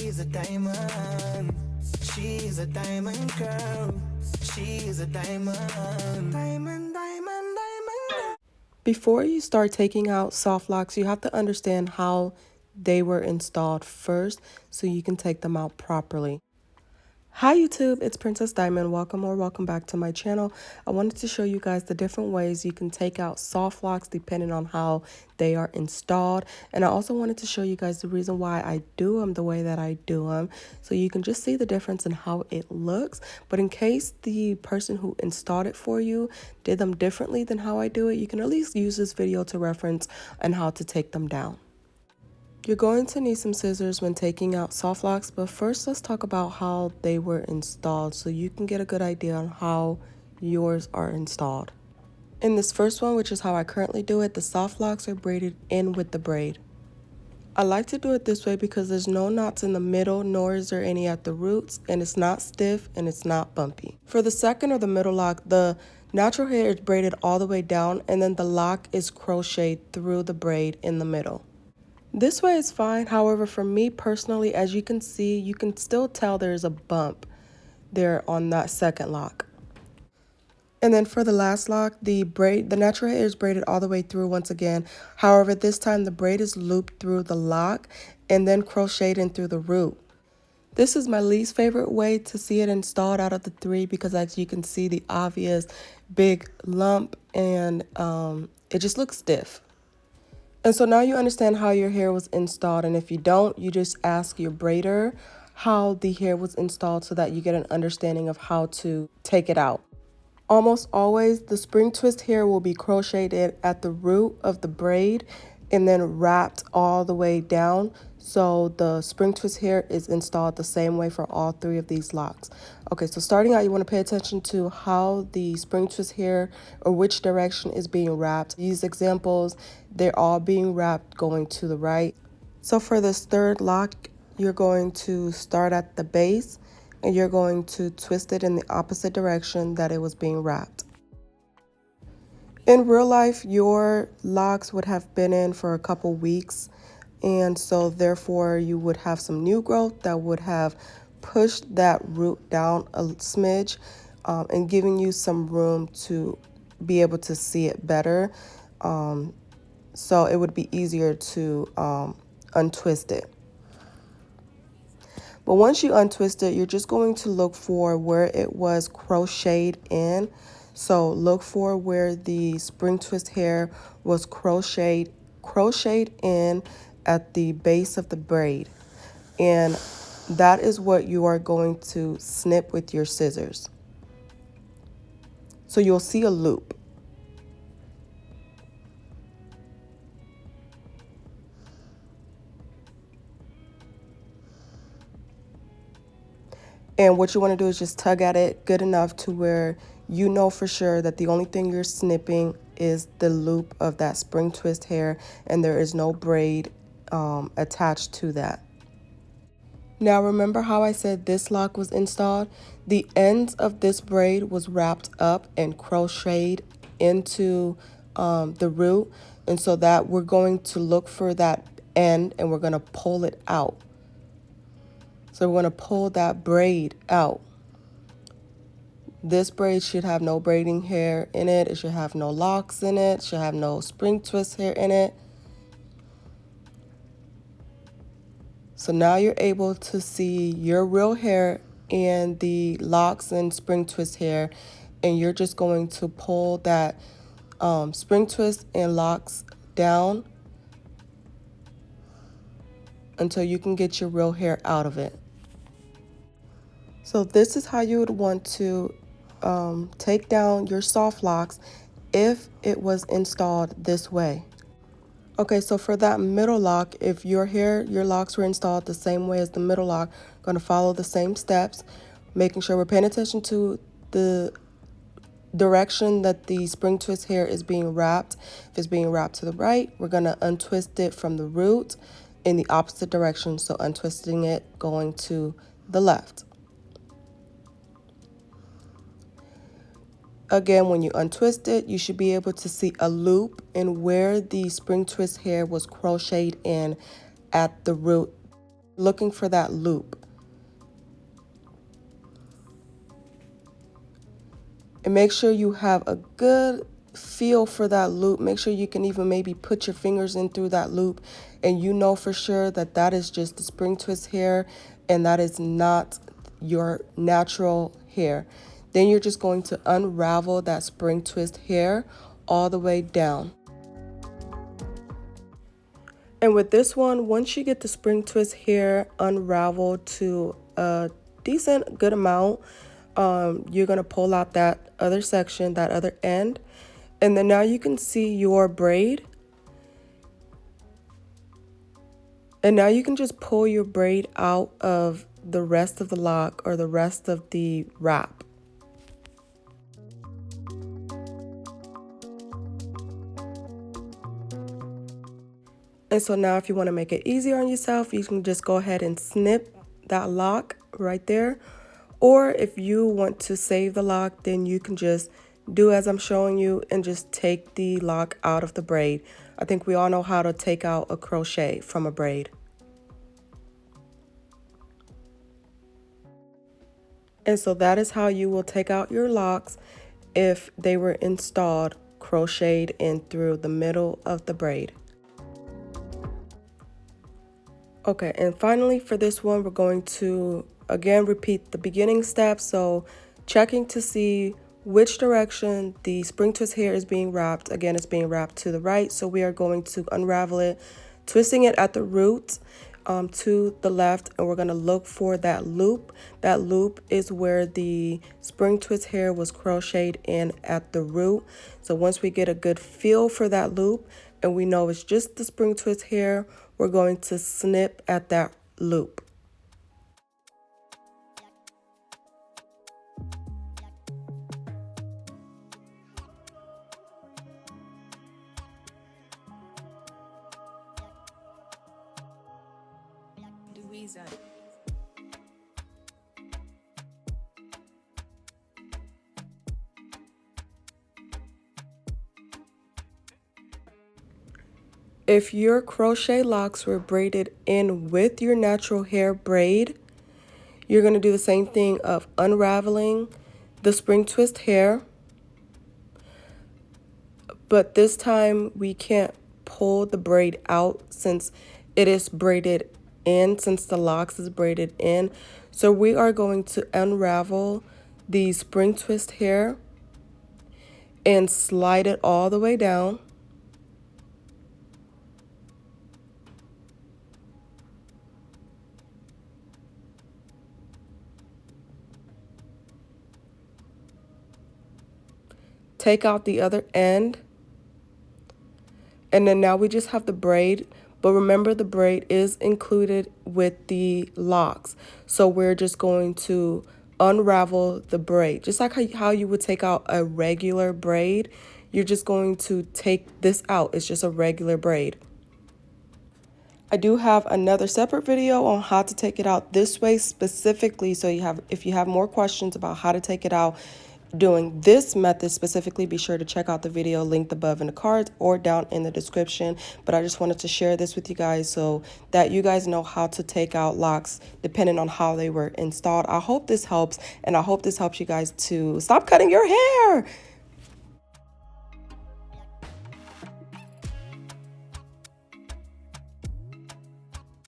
She's a diamond. She's a diamond girl. She's a diamond. Diamond, diamond, diamond. Before you start taking out soft locks, you have to understand how they were installed first so you can take them out properly. Hi YouTube, it's Princess Diamond. Welcome back to my channel. I wanted to show you guys the different ways you can take out soft locks depending on how they are installed. And I also wanted to show you guys the reason why I do them the way that I do them, so you can just see the difference in how it looks. But in case the person who installed it for you did them differently than how I do it, you can at least use this video to reference on how to take them down. You're going to need some scissors when taking out soft locks, but first let's talk about how they were installed so you can get a good idea on how yours are installed. In this first one, which is how I currently do it, the soft locks are braided in with the braid. I like to do it this way because there's no knots in the middle, nor is there any at the roots, and it's not stiff and it's not bumpy. For the second or the middle lock, the natural hair is braided all the way down, and then the lock is crocheted through the braid in the middle. This way is fine. However, for me personally, as you can see, you can still tell there's a bump there on that second lock. And then for the last lock, the natural hair is braided all the way through once again. However, this time the braid is looped through the lock and then crocheted in through the root. This is my least favorite way to see it installed out of the three because as you can see the obvious big lump and it just looks stiff. And so now you understand how your hair was installed, and if you don't, you just ask your braider how the hair was installed so that you get an understanding of how to take it out. Almost always, the spring twist hair will be crocheted at the root of the braid and then wrapped all the way down. So the spring twist hair is installed the same way for all three of these locks. Okay, so starting out, you want to pay attention to how the spring twist hair or which direction is being wrapped. These examples, they're all being wrapped going to the right. So for this third lock, you're going to start at the base and you're going to twist it in the opposite direction that it was being wrapped. In real life, your locks would have been in for a couple weeks, and so therefore you would have some new growth that would have pushed that root down a smidge and giving you some room to be able to see it better. So it would be easier to untwist it. But once you untwist it, you're just going to look for where it was crocheted in. So look for where the spring twist hair was crocheted in at the base of the braid. And that is what you are going to snip with your scissors. So you'll see a loop. And what you want to do is just tug at it good enough to where you know for sure that the only thing you're snipping is the loop of that spring twist hair and there is no braid attached to that. Now remember how I said this lock was installed? The ends of this braid was wrapped up and crocheted into the root, and so that we're going to look for that end and we're going to pull it out. So we're going to pull that braid out. This braid should have no braiding hair in it. It should have no locks in it. It should have no spring twist hair in it. So now you're able to see your real hair and the locks and spring twist hair. And you're just going to pull that spring twist and locks down until you can get your real hair out of it. So this is how you would want to take down your soft locks if it was installed this way. Okay, so for that middle lock, if your locks were installed the same way as the middle lock, going to follow the same steps, making sure we're paying attention to the direction that the spring twist hair is being wrapped. If it's being wrapped to the right, we're going to untwist it from the root in the opposite direction, so untwisting it going to the left. Again, when you untwist it, you should be able to see a loop in where the spring twist hair was crocheted in at the root. looking for that loop. And make sure you have a good feel for that loop. Make sure you can even maybe put your fingers in through that loop, and you know for sure that that is just the spring twist hair and that is not your natural hair. Then you're just going to unravel that spring twist hair all the way down. And with this one, once you get the spring twist hair unraveled to a decent good amount, you're going to pull out that other section, that other end. And then now you can see your braid. And now you can just pull your braid out of the rest of the lock or the rest of the wrap. And so now if you want to make it easier on yourself, you can just go ahead and snip that lock right there. Or if you want to save the lock, then you can just do as I'm showing you and just take the lock out of the braid. I think we all know how to take out a crochet from a braid. And so that is how you will take out your locks if they were installed crocheted in through the middle of the braid. Okay, and finally for this one, we're going to again repeat the beginning steps. So checking to see which direction the spring twist hair is being wrapped. Again, it's being wrapped to the right, so we are going to unravel it, twisting it at the root to the left, and we're going to look for that loop. That loop is where the spring twist hair was crocheted in at the root. So once we get a good feel for that loop and we know it's just the spring twist hair, we're going to snip at that loop. If your crochet locks were braided in with your natural hair braid, you're going to do the same thing of unraveling the spring twist hair. But this time we can't pull the braid out since it is braided in, since the locks is braided in. So we are going to unravel the spring twist hair and slide it all the way down. Take out the other end, and then now we just have the braid. But remember, the braid is included with the locks, so we're just going to unravel the braid just like how you would take out a regular braid. You're just going to take this out. It's just a regular braid. I do have another separate video on how to take it out this way specifically, so if you have more questions about how to take it out doing this method specifically, be sure to check out the video linked above in the cards or down in the description. But I just wanted to share this with you guys so that you guys know how to take out locks depending on how they were installed. I hope this helps, and I hope this helps you guys to stop cutting your hair.